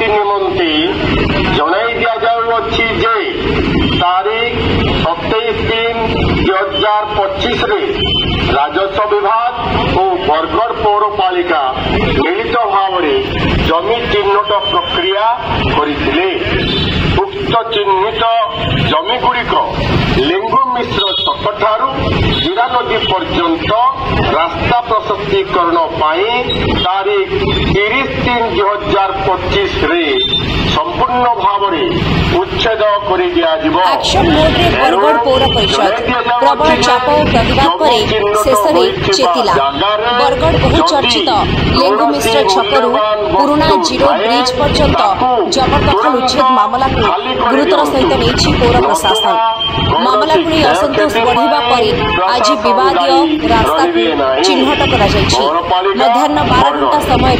एथि निमंते जनाई दिया जाउछि जे तारीख 27/3/2025 रे राजस्व विभाग और बरगड़ पौरपालिका मिलित भाव में जमी चिन्हट प्रक्रिया करथिले। उक्त चिन्हित जमी गुड़िक लिंगु मिश्र छक ठारू जीरा नदी पर्यंत रास्ता प्रशस्तीकरण तारीख 30/3/2025 रे संपूर्ण भाव में उच्छेद कर दिया जिवो। एक्शन मोड रे बरगड़ पौर परिषद प्रबल चाप और प्रतिवाद पर शेष में चेतिला। बरगड़ बहुचर्चित लिंगु मिश्र छकरू पुराना जीरो ब्रिज पर्यंत जबरदखल उच्छेद मामला को गुरुतर सहित नहीं पौर प्रशासन। मामला को असंतोष बढ़ा पर आज विवादीय रास्ता को चिन्हट कर मध्याह्न 12 घंटा समय